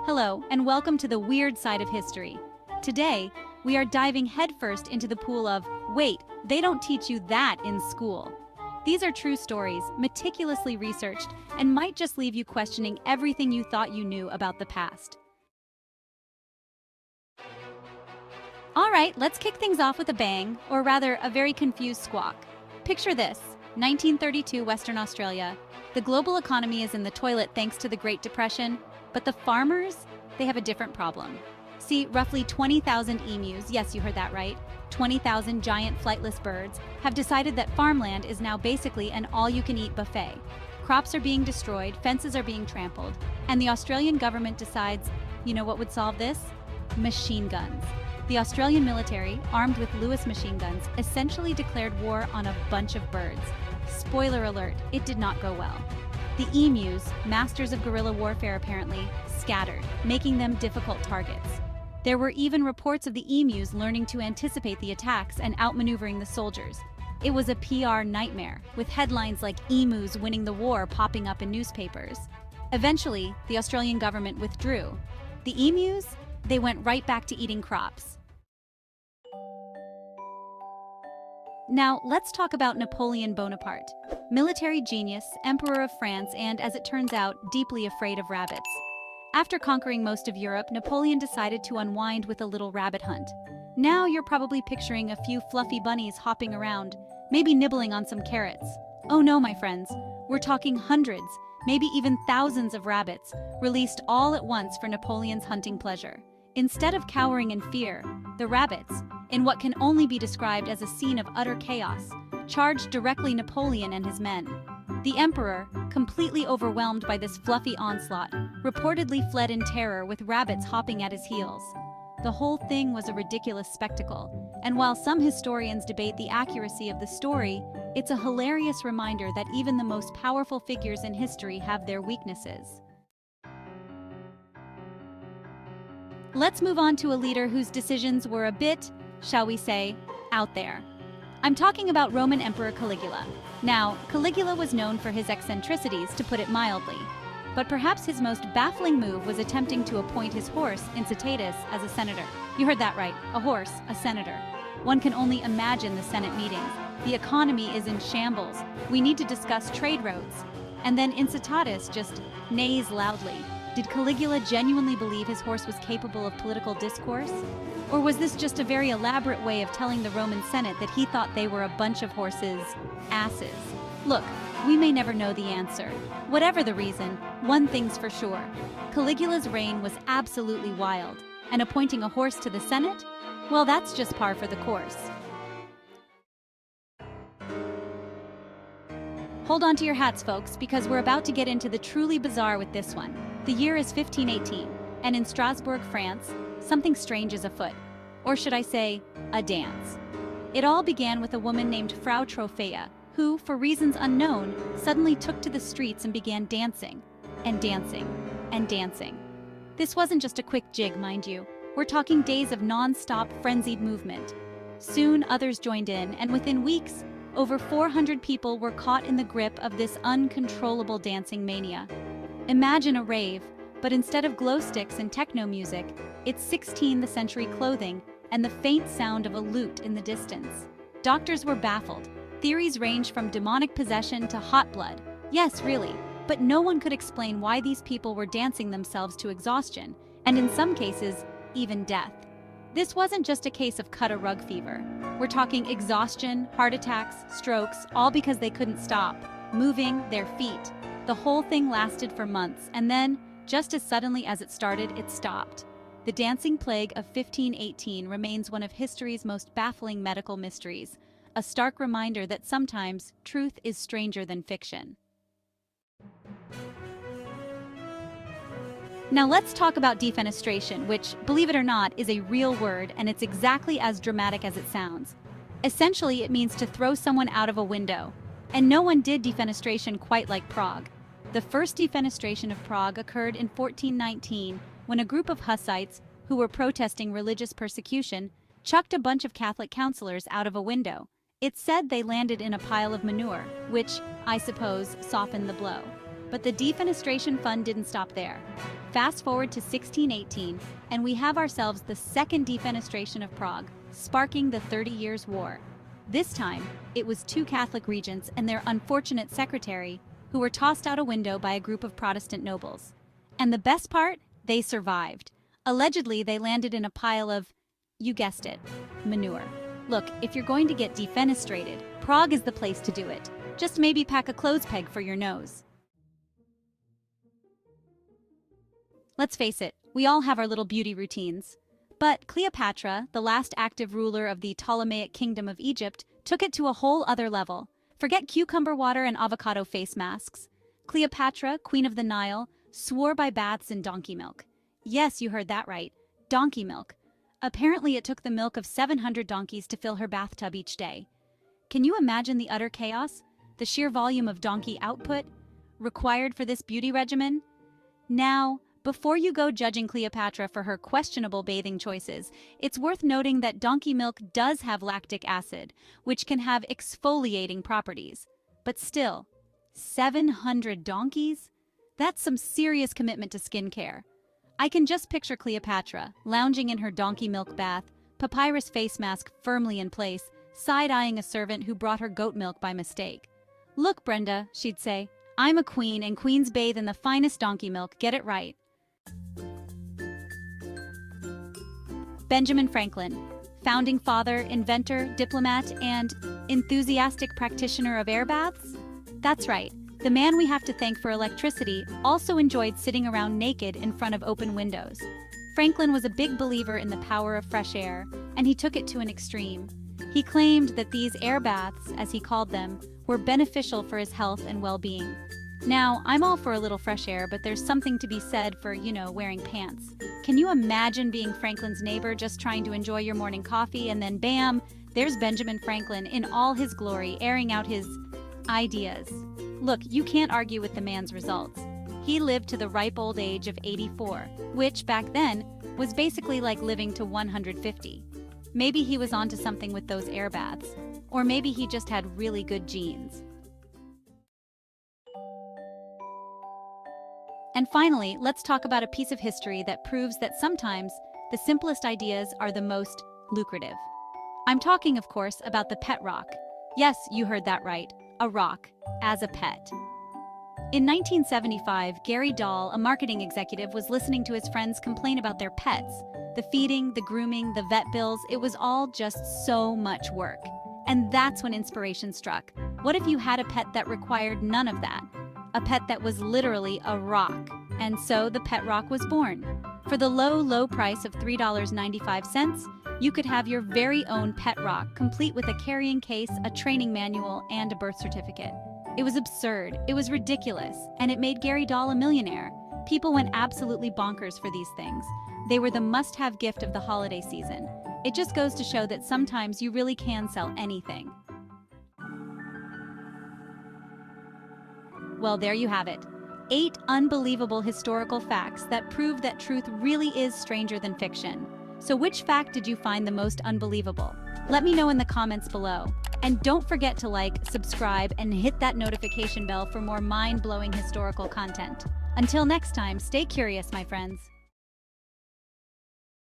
Hello, and welcome to the weird side of history. Today, we are diving headfirst into the pool of, wait, they don't teach you that in school. These are true stories, meticulously researched, and might just leave you questioning everything you thought you knew about the past. All right, let's kick things off with a bang, or rather, a very confused squawk. Picture this, 1932 Western Australia. The global economy is in the toilet thanks to the Great Depression, but the farmers, they have a different problem. See, roughly 20,000 emus, yes, you heard that right, 20,000 giant flightless birds, have decided that farmland is now basically an all-you-can-eat buffet. Crops are being destroyed, fences are being trampled, and the Australian government decides, you know what would solve this? Machine guns. The Australian military, armed with Lewis machine guns, essentially declared war on a bunch of birds. Spoiler alert, it did not go well. The emus, masters of guerrilla warfare apparently, scattered, making them difficult targets. There were even reports of the emus learning to anticipate the attacks and outmaneuvering the soldiers. It was a PR nightmare, with headlines like "Emus winning the war" popping up in newspapers. Eventually, the Australian government withdrew. The emus, they went right back to eating crops. Now, let's talk about Napoleon Bonaparte. Military genius, Emperor of France, and, as it turns out, deeply afraid of rabbits. After conquering most of Europe, Napoleon decided to unwind with a little rabbit hunt. Now you're probably picturing a few fluffy bunnies hopping around, maybe nibbling on some carrots. Oh no, my friends, we're talking hundreds, maybe even thousands of rabbits, released all at once for Napoleon's hunting pleasure. Instead of cowering in fear, the rabbits, in what can only be described as a scene of utter chaos, charged directly Napoleon and his men. The emperor, completely overwhelmed by this fluffy onslaught, reportedly fled in terror with rabbits hopping at his heels. The whole thing was a ridiculous spectacle, and while some historians debate the accuracy of the story, it's a hilarious reminder that even the most powerful figures in history have their weaknesses. Let's move on to a leader whose decisions were a bit, shall we say, out there. I'm talking about Roman Emperor Caligula. Now, Caligula was known for his eccentricities, to put it mildly. But perhaps his most baffling move was attempting to appoint his horse, Incitatus, as a senator. You heard that right, a horse, a senator. One can only imagine the Senate meetings. The economy is in shambles. We need to discuss trade routes. And then Incitatus just neighs loudly. Did Caligula genuinely believe his horse was capable of political discourse? Or was this just a very elaborate way of telling the Roman Senate that he thought they were a bunch of horses' asses? Look, we may never know the answer. Whatever the reason, one thing's for sure. Caligula's reign was absolutely wild, and appointing a horse to the Senate? Well, that's just par for the course. Hold on to your hats, folks, because we're about to get into the truly bizarre with this one. The year is 1518, and in Strasbourg, France, something strange is afoot. Or should I say, a dance. It all began with a woman named Frau Trophea, who, for reasons unknown, suddenly took to the streets and began dancing, and dancing, and dancing. This wasn't just a quick jig, mind you. We're talking days of non-stop, frenzied movement. Soon, others joined in, and within weeks, over 400 people were caught in the grip of this uncontrollable dancing mania. Imagine a rave, but instead of glow sticks and techno music, it's 16th century clothing and the faint sound of a lute in the distance. Doctors were baffled. Theories ranged from demonic possession to hot blood. Yes, really, but no one could explain why these people were dancing themselves to exhaustion, and in some cases, even death. This wasn't just a case of cut-a-rug fever. We're talking exhaustion, heart attacks, strokes, all because they couldn't stop moving their feet. The whole thing lasted for months, and then, just as suddenly as it started, it stopped. The dancing plague of 1518 remains one of history's most baffling medical mysteries, a stark reminder that sometimes truth is stranger than fiction. Now let's talk about defenestration, which, believe it or not, is a real word, and it's exactly as dramatic as it sounds. Essentially, it means to throw someone out of a window. And no one did defenestration quite like Prague. The first defenestration of Prague occurred in 1419 when a group of Hussites, who were protesting religious persecution, chucked a bunch of Catholic counselors out of a window. It's said they landed in a pile of manure, which, I suppose, softened the blow. But the defenestration fun didn't stop there. Fast forward to 1618, and we have ourselves the second defenestration of Prague, sparking the 30 Years' War. This time, it was two Catholic regents and their unfortunate secretary who were tossed out a window by a group of Protestant nobles. And the best part? They survived. Allegedly, they landed in a pile of, you guessed it, manure. Look, if you're going to get defenestrated, Prague is the place to do it. Just maybe pack a clothes peg for your nose. Let's face it, we all have our little beauty routines. But Cleopatra, the last active ruler of the Ptolemaic Kingdom of Egypt, took it to a whole other level. Forget cucumber water and avocado face masks. Cleopatra, Queen of the Nile, swore by baths in donkey milk. Yes, you heard that right. Donkey milk. Apparently it took the milk of 700 donkeys to fill her bathtub each day. Can you imagine the utter chaos? The sheer volume of donkey output required for this beauty regimen? Now, before you go judging Cleopatra for her questionable bathing choices, it's worth noting that donkey milk does have lactic acid, which can have exfoliating properties. But still, 700 donkeys? That's some serious commitment to skincare. I can just picture Cleopatra, lounging in her donkey milk bath, papyrus face mask firmly in place, side-eyeing a servant who brought her goat milk by mistake. "Look, Brenda," she'd say, "I'm a queen, and queens bathe in the finest donkey milk, get it right." Benjamin Franklin, founding father, inventor, diplomat, and enthusiastic practitioner of air baths? That's right, the man we have to thank for electricity also enjoyed sitting around naked in front of open windows. Franklin was a big believer in the power of fresh air, and he took it to an extreme. He claimed that these air baths, as he called them, were beneficial for his health and well-being. Now, I'm all for a little fresh air, but there's something to be said for, wearing pants. Can you imagine being Franklin's neighbor just trying to enjoy your morning coffee and then bam, there's Benjamin Franklin in all his glory airing out his ideas. Look, you can't argue with the man's results. He lived to the ripe old age of 84, which back then was basically like living to 150. Maybe he was onto something with those air baths, or maybe he just had really good genes. And finally, let's talk about a piece of history that proves that sometimes the simplest ideas are the most lucrative. I'm talking, of course, about the pet rock. Yes, you heard that right, a rock, as a pet. In 1975, Gary Dahl, a marketing executive, was listening to his friends complain about their pets. The feeding, the grooming, the vet bills, it was all just so much work. And that's when inspiration struck. What if you had a pet that required none of that? A pet that was literally a rock. And so the pet rock was born. For the low price of $3.95, you could have your very own pet rock, complete with a carrying case, a training manual, and a birth certificate. It was absurd, it was ridiculous, and it made Gary Dahl a millionaire. People went absolutely bonkers for these things. They were the must-have gift of the holiday season. It just goes to show that sometimes you really can sell anything. Well, there you have it. 8 unbelievable historical facts that prove that truth really is stranger than fiction. So which fact did you find the most unbelievable? Let me know in the comments below. And don't forget to like, subscribe, and hit that notification bell for more mind-blowing historical content. Until next time, stay curious, my friends.